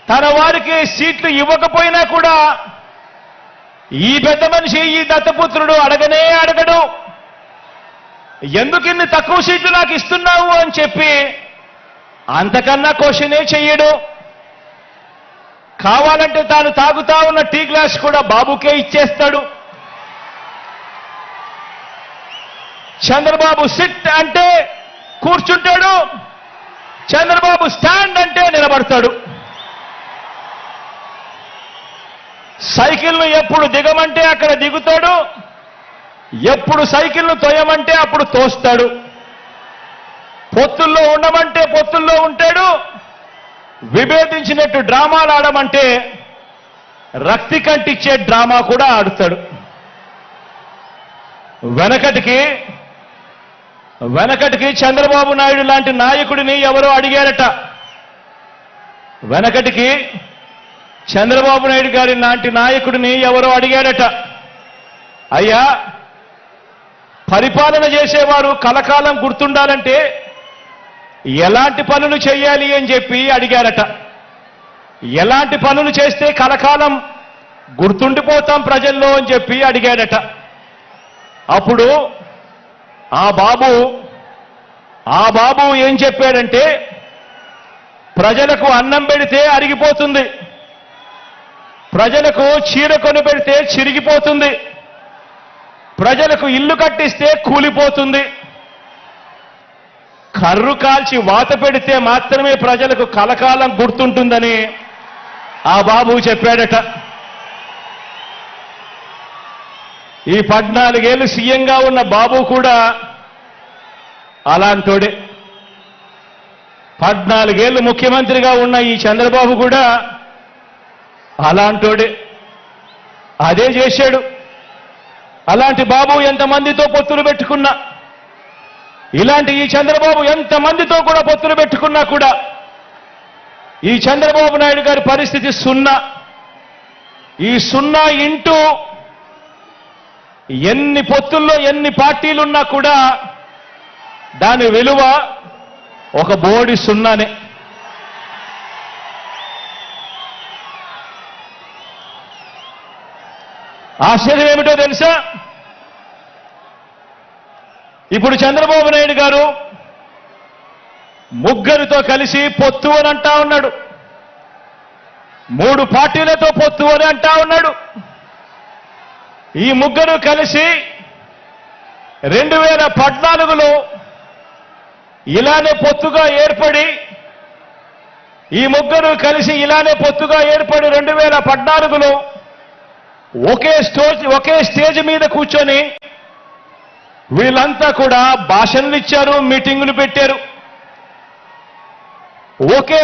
తన వారికి సీట్లు ఇవ్వకపోయినా కూడా ఈ పెద్ద మనిషి, ఈ దత్తపుత్రుడు అడగనే అడగడు. ఎందుకు ఇన్ని తక్కువ సీట్లు నాకు ఇస్తున్నావు అని చెప్పి అంతకన్నా క్వశ్చనే చెయ్యడు. కావాలంటే తాను తాగుతా ఉన్న టీ గ్లాస్ కూడా బాబుకే ఇచ్చేస్తాడు. చంద్రబాబు సిట్ అంటే కూర్చుంటాడు, చంద్రబాబు స్టాండ్ అంటే నిలబడతాడు. సైకిల్ను ఎప్పుడు దిగమంటే అక్కడ దిగుతాడు, ఎప్పుడు సైకిల్ను తోయమంటే అప్పుడు తోస్తాడు. పొత్తుల్లో ఉండమంటే పొత్తుల్లో ఉంటాడు, విభేదించినట్టు డ్రామాలు ఆడమంటే రక్తి కంటిచ్చే డ్రామా కూడా ఆడుతాడు. వెనకటికి చంద్రబాబు నాయుడు లాంటి నాయకుడిని ఎవరో అడిగారట. వెనకటికి చంద్రబాబు నాయుడు గారి లాంటి నాయకుడిని ఎవరో అడిగారట, అయ్యా పరిపాలన చేసేవారు కలకాలం గుర్తుండాలంటే ఎలాంటి పనులు చేయాలి అని చెప్పి అడిగారట. ఎలాంటి పనులు చేస్తే కలకాలం గుర్తుండిపోతాం ప్రజల్లో అని చెప్పి అడిగాడట. అప్పుడు ఆ బాబు ఏం చెప్పాడంటే, ప్రజలకు అన్నం పెడితే అరిగిపోతుంది, ప్రజలకు చీర కొని పెడితే చిరిగిపోతుంది, ప్రజలకు ఇల్లు కట్టిస్తే కూలిపోతుంది, కర్రు కాల్చి వాత పెడితే మాత్రమే ప్రజలకు కలకాలం గుర్తుంటుందని ఆ బాబు చెప్పాడట. ఈ 14 ఏళ్ళు సీఎంగా ఉన్న బాబు కూడా అలాంటోడే. 14 ఏళ్ళు ముఖ్యమంత్రిగా ఉన్న ఈ చంద్రబాబు కూడా అలాంటోడే. అదే చేశాడు. అలాంటి బాబు ఎంతమందితో పొత్తులు పెట్టుకున్నా, ఇలాంటి ఈ చంద్రబాబు ఎంతమందితో కూడా పొత్తులు పెట్టుకున్నా కూడా ఈ చంద్రబాబు నాయుడు గారి పరిస్థితి సున్నా. ఈ సున్నా ఇంటూ ఎన్ని పొత్తుల్లో ఎన్ని పార్టీలున్నా కూడా దాని విలువ ఒక బోడి సున్నానే. ఆశ్చర్యం ఏమిటో తెలుసా? ఇప్పుడు చంద్రబాబు నాయుడు గారు ముగ్గురితో కలిసి పొత్తు అని అంటా ఉన్నాడు, 3 పార్టీలతో పొత్తు అని అంటా ఉన్నాడు. ఈ ముగ్గురు కలిసి 2014లో ఇలానే పొత్తుగా ఏర్పడి, ఈ ముగ్గురు కలిసి ఇలానే పొత్తుగా ఏర్పడి 2014లో ఒకే స్టేజ్ మీద కూర్చొని వీళ్ళంతా కూడా భాషణలు ఇచ్చారు, మీటింగులు పెట్టారు. ఒకే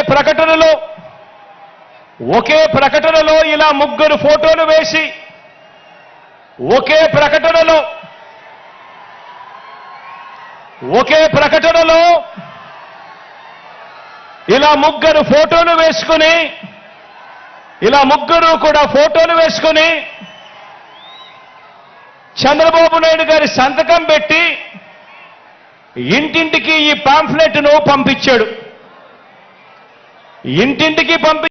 ప్రకటనలో ఇలా ముగ్గురు ఫోటోలు వేసి, ఒకే ప్రకటనలో ఇలా ముగ్గురు ఫోటోలు వేసుకుని, ఇలా ముగ్గురు కూడా ఫోటోలు వేసుకుని చంద్రబాబు నాయుడు గారి సంతకం పెట్టి ఇంటింటికి ఈ పాంఫ్లెట్ను పంపించాడు. ఇంటింటికి